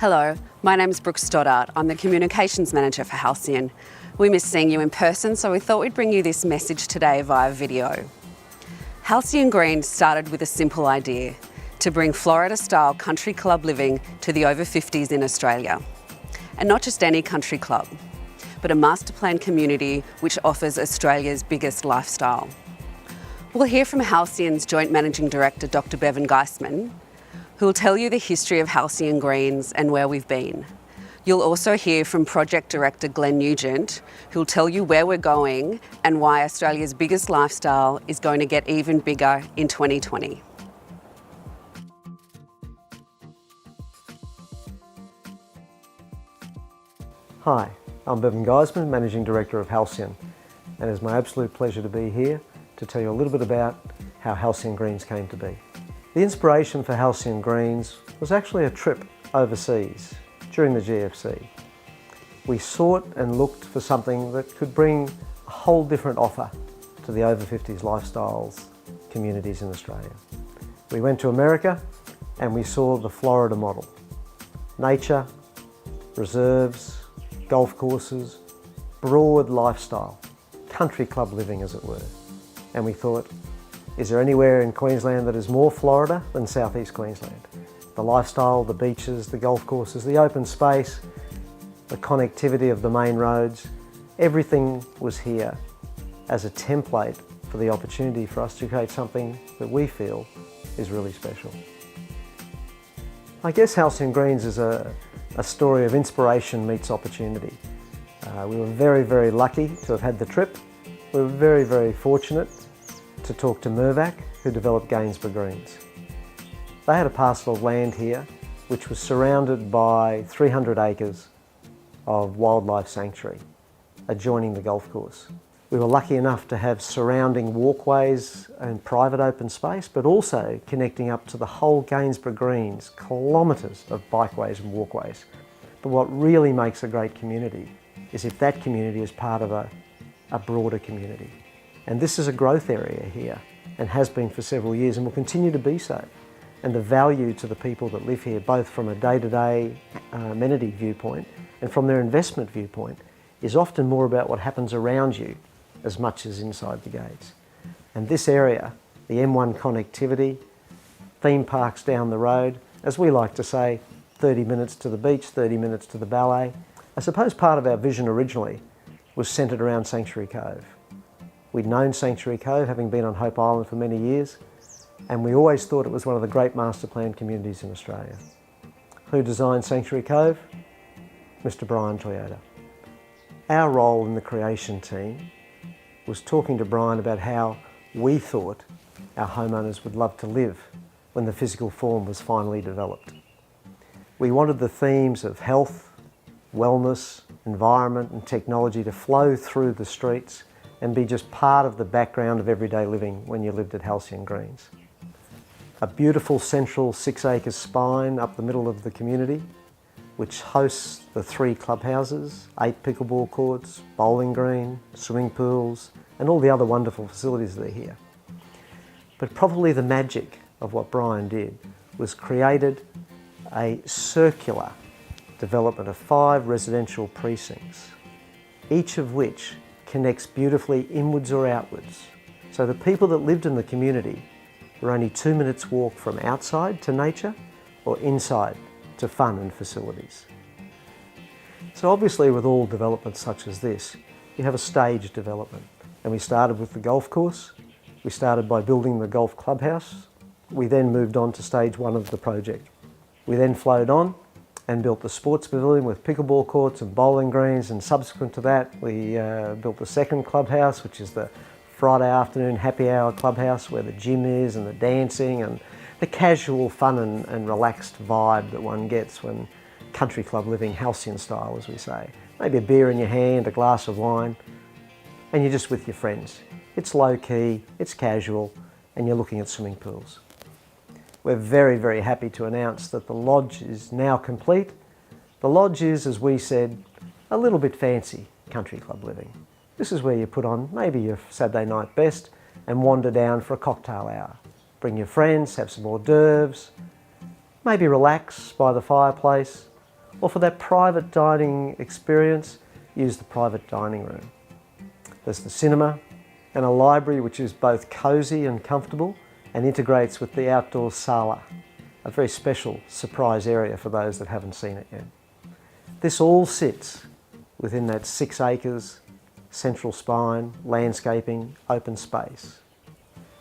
Hello, my name is Brooke Stoddart. I'm the Communications Manager for Halcyon. We miss seeing you in person, so we thought we'd bring you this message today via video. Halcyon Green started with a simple idea: to bring Florida-style country club living to the over 50s in Australia. And not just any country club, but a master plan community which offers Australia's biggest lifestyle. We'll hear from Halcyon's Joint Managing Director, Dr. Bevan Geissmann, who will tell you the history of Halcyon Greens and where we've been. You'll also hear from Project Director Glenn Nugent, who will tell you where we're going and why Australia's biggest lifestyle is going to get even bigger in 2020. Hi, I'm Bevan Geissmann, Managing Director of Halcyon, and it's my absolute pleasure to be here to tell you a little bit about how Halcyon Greens came to be. The inspiration for Halcyon Greens was actually a trip overseas during the GFC. We sought and looked for something that could bring a whole different offer to the over 50s lifestyles communities in Australia. We went to America and we saw the Florida model. Nature, reserves, golf courses, broad lifestyle, country club living as it were. And we thought, is there anywhere in Queensland that is more Florida than southeast Queensland? The lifestyle, the beaches, the golf courses, the open space, the connectivity of the main roads, everything was here as a template for the opportunity for us to create something that we feel is really special. I guess Halcyon Greens is a story of inspiration meets opportunity. We were very, very lucky to have had the trip. We were very, very fortunate to talk to Mirvac, who developed Geissmann Greens. They had a parcel of land here which was surrounded by 300 acres of wildlife sanctuary adjoining the golf course. We were lucky enough to have surrounding walkways and private open space, but also connecting up to the whole Geissmann Greens, kilometres of bikeways and walkways. But what really makes a great community is if that community is part of a broader community. And this is a growth area here and has been for several years and will continue to be so. And the value to the people that live here, both from a day-to-day amenity viewpoint and from their investment viewpoint, is often more about what happens around you as much as inside the gates. And this area, the M1 connectivity, theme parks down the road, as we like to say, 30 minutes to the beach, 30 minutes to the ballet. I suppose part of our vision originally was centred around Sanctuary Cove. We'd known Sanctuary Cove, having been on Hope Island for many years, and we always thought it was one of the great master plan communities in Australia. Who designed Sanctuary Cove? Mr. Brian Toyota. Our role in the creation team was talking to Brian about how we thought our homeowners would love to live when the physical form was finally developed. We wanted the themes of health, wellness, environment and technology to flow through the streets and be just part of the background of everyday living when you lived at Halcyon Greens. A beautiful central 6-acre spine up the middle of the community, which hosts the 3 clubhouses, 8 pickleball courts, bowling green, swimming pools, and all the other wonderful facilities that are here. But probably the magic of what Brian did was created a circular development of 5 residential precincts, each of which connects beautifully inwards or outwards. So the people that lived in the community were only 2 minutes walk from outside to nature or inside to fun and facilities. So obviously with all developments such as this, you have a staged development. And we started with the golf course. We started by building the golf clubhouse. We then moved on to stage 1 of the project. We then flowed on and built the sports pavilion with pickleball courts and bowling greens, and subsequent to that we built the second clubhouse, which is the Friday afternoon happy hour clubhouse where the gym is and the dancing and the casual fun and relaxed vibe that one gets when country club living, Halcyon style as we say. Maybe a beer in your hand, a glass of wine, and you're just with your friends. It's low key, it's casual, and you're looking at swimming pools. We're very, very happy to announce that the lodge is now complete. The lodge is, as we said, a little bit fancy country club living. This is where you put on maybe your Saturday night best and wander down for a cocktail hour. Bring your friends, have some hors d'oeuvres, maybe relax by the fireplace, or for that private dining experience, use the private dining room. There's the cinema and a library which is both cosy and comfortable and integrates with the outdoor sala, a very special surprise area for those that haven't seen it yet. This all sits within that 6 acres, central spine, landscaping, open space.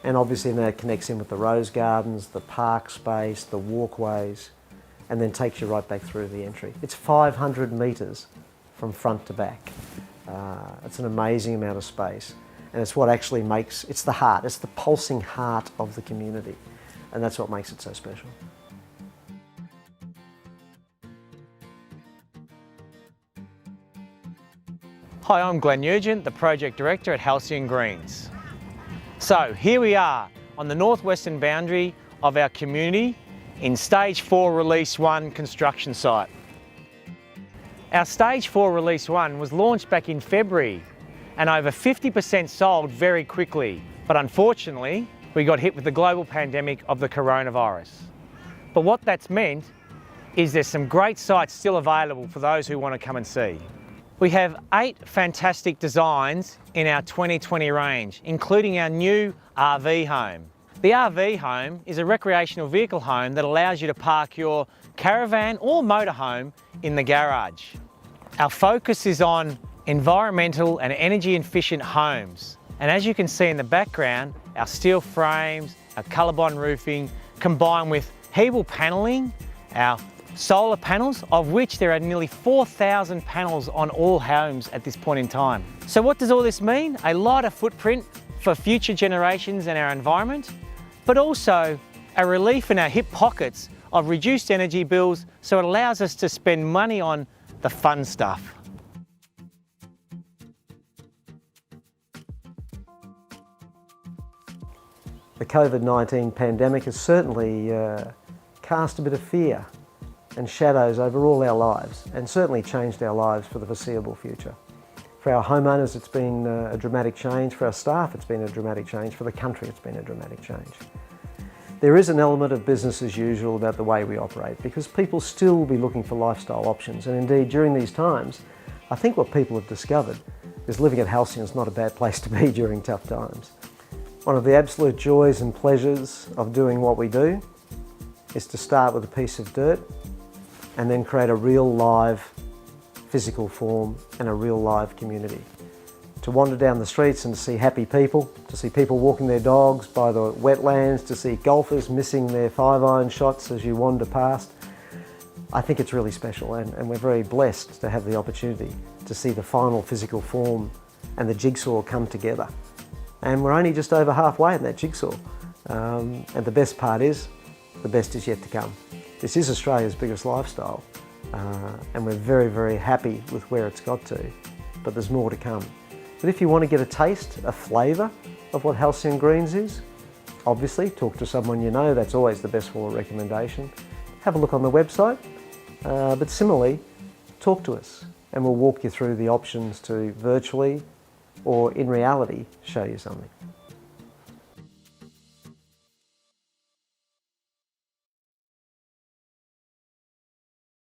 And obviously that connects in with the rose gardens, the park space, the walkways, and then takes you right back through the entry. It's 500 metres from front to back. It's an amazing amount of space, and it's what actually makes, it's the heart, it's the pulsing heart of the community, and that's what makes it so special. Hi, I'm Glenn Nugent, the Project Director at Halcyon Greens. So here we are on the northwestern boundary of our community in Stage 4 Release 1 construction site. Our Stage 4 Release 1 was launched back in February and over 50% sold very quickly. But unfortunately, we got hit with the global pandemic of the coronavirus. But what that's meant is there's some great sites still available for those who want to come and see. We have 8 fantastic designs in our 2020 range, including our new RV home. The RV home is a recreational vehicle home that allows you to park your caravan or motorhome in the garage. Our focus is on environmental and energy efficient homes. And as you can see in the background, our steel frames, our ColourBond roofing, combined with Hebel panelling, our solar panels, of which there are nearly 4,000 panels on all homes at this point in time. So what does all this mean? A lighter footprint for future generations and our environment, but also a relief in our hip pockets of reduced energy bills, so it allows us to spend money on the fun stuff. The COVID-19 pandemic has certainly cast a bit of fear and shadows over all our lives, and certainly changed our lives for the foreseeable future. For our homeowners, it's been a dramatic change. For our staff, it's been a dramatic change. For the country, it's been a dramatic change. There is an element of business as usual about the way we operate, because people still will be looking for lifestyle options. And indeed, during these times, I think what people have discovered is living at Halcyon is not a bad place to be during tough times. One of the absolute joys and pleasures of doing what we do is to start with a piece of dirt and then create a real live physical form and a real live community. To wander down the streets and to see happy people, to see people walking their dogs by the wetlands, to see golfers missing their 5-iron shots as you wander past, I think it's really special, and we're very blessed to have the opportunity to see the final physical form and the jigsaw come together. And we're only just over halfway in that jigsaw. And the best part is, the best is yet to come. This is Australia's biggest lifestyle, and we're very, very happy with where it's got to, but there's more to come. But if you want to get a taste, a flavour of what Halcyon Greens is, obviously talk to someone you know, that's always the best form of recommendation. Have a look on the website, but similarly, talk to us and we'll walk you through the options to virtually or in reality show you something.